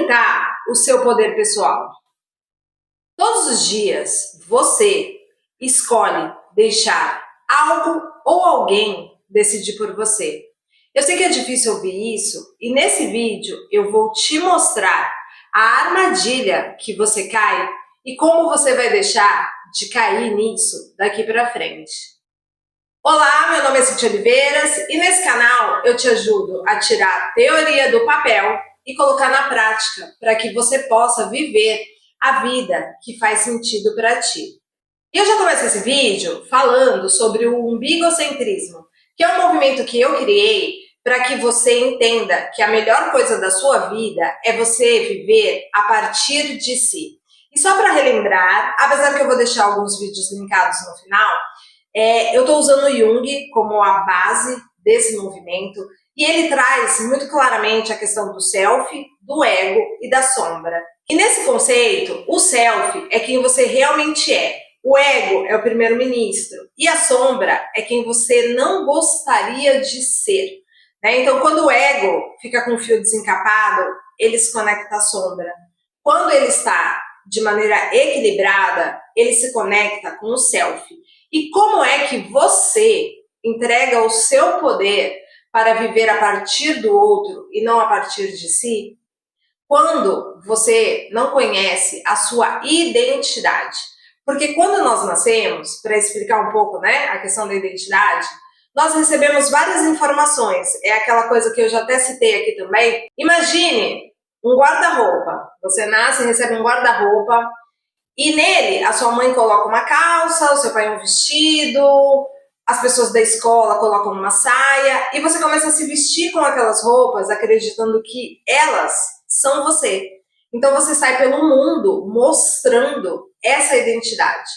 aumentar o seu poder pessoal. Todos os dias você escolhe deixar algo ou alguém decidir por você. Eu sei que é difícil ouvir isso e nesse vídeo eu vou te mostrar a armadilha que você cai e como você vai deixar de cair nisso daqui para frente. Olá, meu nome é Cintia Oliveiras e nesse canal eu te ajudo a tirar a teoria do papel e colocar na prática para que você possa viver a vida que faz sentido para ti. E eu já começo esse vídeo falando sobre o umbigocentrismo, que é um movimento que eu criei para que você entenda que a melhor coisa da sua vida é você viver a partir de si. E só para relembrar, apesar que eu vou deixar alguns vídeos linkados no final, eu estou usando o Jung como a base desse movimento e ele traz muito claramente a questão do self, do ego e da sombra. E nesse conceito, o self é quem você realmente é, o ego é o primeiro-ministro e a sombra é quem você não gostaria de ser. Então, quando o ego fica com o fio desencapado, ele se conecta à sombra. Quando ele está de maneira equilibrada, ele se conecta com o self. E como é que você entrega o seu poder para viver a partir do outro e não a partir de si? Quando você não conhece a sua identidade. Porque quando nós nascemos, para explicar um pouco, a questão da identidade, nós recebemos várias informações. É aquela coisa que eu já até citei aqui também. Imagine um guarda-roupa. Você nasce e recebe um guarda-roupa e nele a sua mãe coloca uma calça, o seu pai um vestido, as pessoas da escola colocam uma saia e você começa a se vestir com aquelas roupas acreditando que elas são você. Então você sai pelo mundo mostrando essa identidade.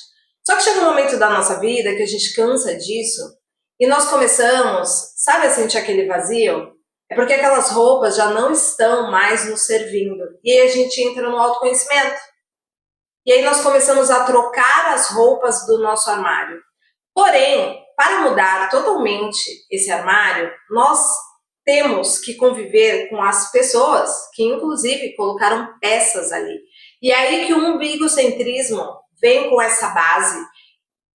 Só que chega um momento da nossa vida que a gente cansa disso e nós começamos, sabe a sentir aquele vazio? É porque aquelas roupas já não estão mais nos servindo. E aí a gente entra no autoconhecimento. E aí nós começamos a trocar as roupas do nosso armário. Porém, para mudar totalmente esse armário, nós temos que conviver com as pessoas que inclusive colocaram peças ali. E é aí que o umbigocentrismo vem com essa base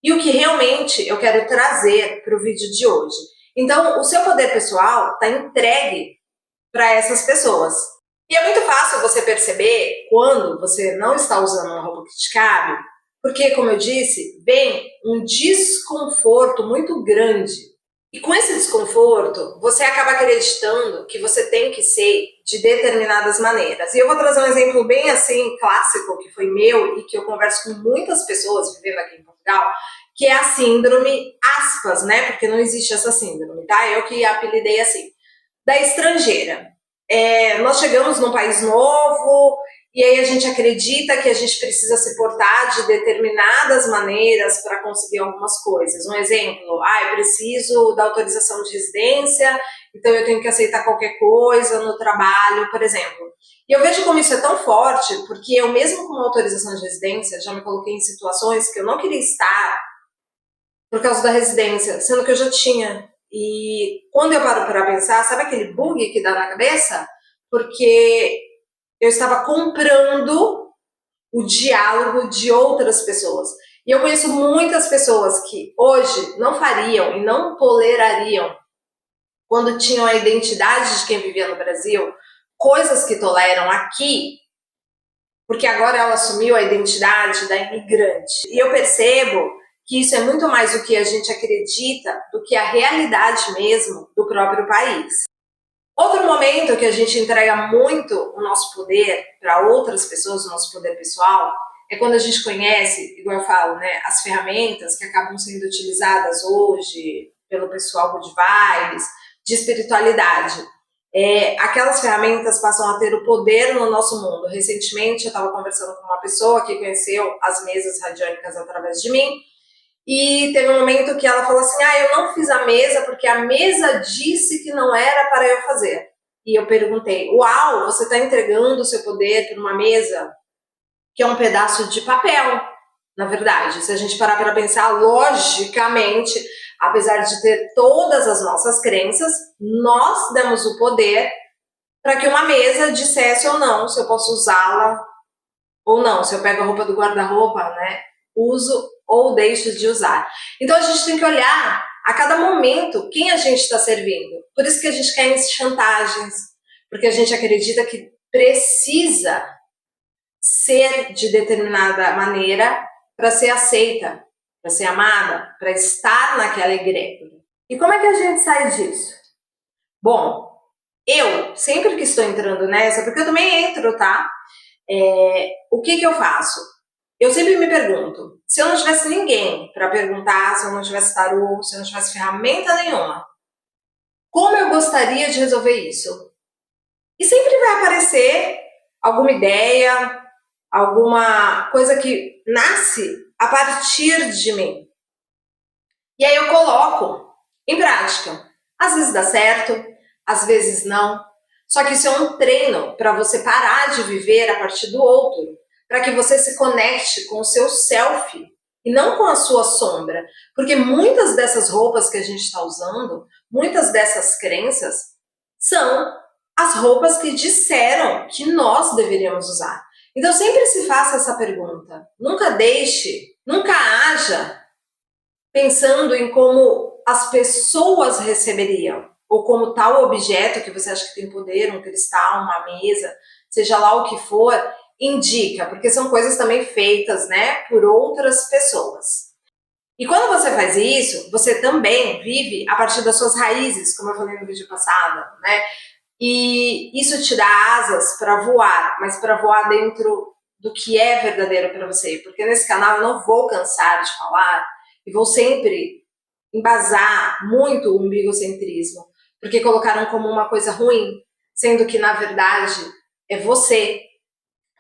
e o que realmente eu quero trazer para o vídeo de hoje. Então, o seu poder pessoal está entregue para essas pessoas. E é muito fácil você perceber quando você não está usando uma roupa que te cabe, porque, como eu disse, vem um desconforto muito grande. E com esse desconforto, você acaba acreditando que você tem que ser de determinadas maneiras. E eu vou trazer um exemplo bem assim, clássico, que foi meu e que eu converso com muitas pessoas vivendo aqui em Portugal, que é a síndrome, aspas, porque não existe essa síndrome, tá? Eu que apelidei assim, da estrangeira. Nós chegamos num país novo e aí a gente acredita que a gente precisa se portar de determinadas maneiras para conseguir algumas coisas. Um exemplo, eu preciso da autorização de residência, então eu tenho que aceitar qualquer coisa no trabalho, por exemplo. E eu vejo como isso é tão forte, porque eu mesmo com uma autorização de residência já me coloquei em situações que eu não queria estar por causa da residência, sendo que eu já tinha. E quando eu paro para pensar, sabe aquele bug que dá na cabeça? Porque eu estava comprando o diálogo de outras pessoas. E eu conheço muitas pessoas que hoje não fariam e não tolerariam, quando tinham a identidade de quem vivia no Brasil, coisas que toleram aqui, porque agora ela assumiu a identidade da imigrante. E eu percebo que isso é muito mais o que a gente acredita do que a realidade mesmo do próprio país. Outro momento que a gente entrega muito o nosso poder para outras pessoas, o nosso poder pessoal, é quando a gente conhece, igual eu falo, as ferramentas que acabam sendo utilizadas hoje pelo pessoal good vibes, de espiritualidade. Aquelas ferramentas passam a ter o poder no nosso mundo. Recentemente eu estava conversando com uma pessoa que conheceu as mesas radiônicas através de mim, e teve um momento que ela falou assim, eu não fiz a mesa porque a mesa disse que não era para eu fazer. E eu perguntei, uau, você está entregando o seu poder para uma mesa que é um pedaço de papel, na verdade. Se a gente parar para pensar, logicamente, apesar de ter todas as nossas crenças, nós demos o poder para que uma mesa dissesse ou não se eu posso usá-la ou não, se eu pego a roupa do guarda-roupa, né, uso ou deixo de usar. Então a gente tem que olhar a cada momento quem a gente está servindo. Por isso que a gente quer chantagens, porque a gente acredita que precisa ser de determinada maneira para ser aceita, para ser amada, para estar naquela egrégora. E como é que a gente sai disso? Bom, eu, sempre que estou entrando nessa, porque eu também entro, tá? O que eu faço? Eu sempre me pergunto, se eu não tivesse ninguém para perguntar, se eu não tivesse tarô, se eu não tivesse ferramenta nenhuma, como eu gostaria de resolver isso? E sempre vai aparecer alguma ideia, alguma coisa que nasce a partir de mim. E aí eu coloco em prática. Às vezes dá certo, às vezes não. Só que isso é um treino para você parar de viver a partir do outro, para que você se conecte com o seu self e não com a sua sombra. Porque muitas dessas roupas que a gente está usando, muitas dessas crenças, são as roupas que disseram que nós deveríamos usar. Então sempre se faça essa pergunta. Nunca deixe, nunca haja pensando em como as pessoas receberiam, ou como tal objeto que você acha que tem poder, um cristal, uma mesa, seja lá o que for, indica, porque são coisas também feitas, né, por outras pessoas. E quando você faz isso, você também vive a partir das suas raízes, como eu falei no vídeo passado, né? E isso te dá asas para voar, mas para voar dentro do que é verdadeiro para você, porque nesse canal eu não vou cansar de falar e vou sempre embasar muito o umbigocentrismo, porque colocaram como uma coisa ruim, sendo que na verdade é você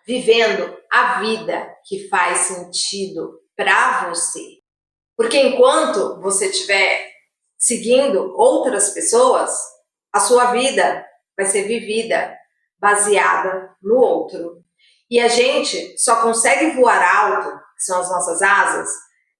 vivendo a vida que faz sentido para você. Porque enquanto você estiver seguindo outras pessoas, a sua vida vai ser vivida baseada no outro. E a gente só consegue voar alto, que são as nossas asas,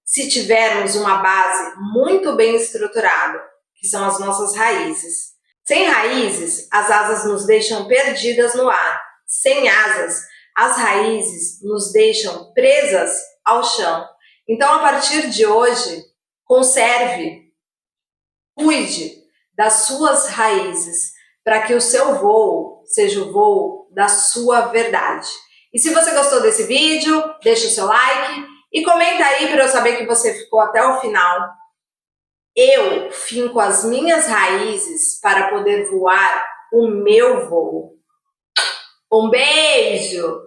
se tivermos uma base muito bem estruturada, que são as nossas raízes. Sem raízes, as asas nos deixam perdidas no ar. Sem asas, as raízes nos deixam presas ao chão. Então, a partir de hoje, conserve, cuide das suas raízes, para que o seu voo seja o voo da sua verdade. E se você gostou desse vídeo, deixa o seu like e comenta aí para eu saber que você ficou até o final. Eu finco as minhas raízes para poder voar o meu voo. Um beijo!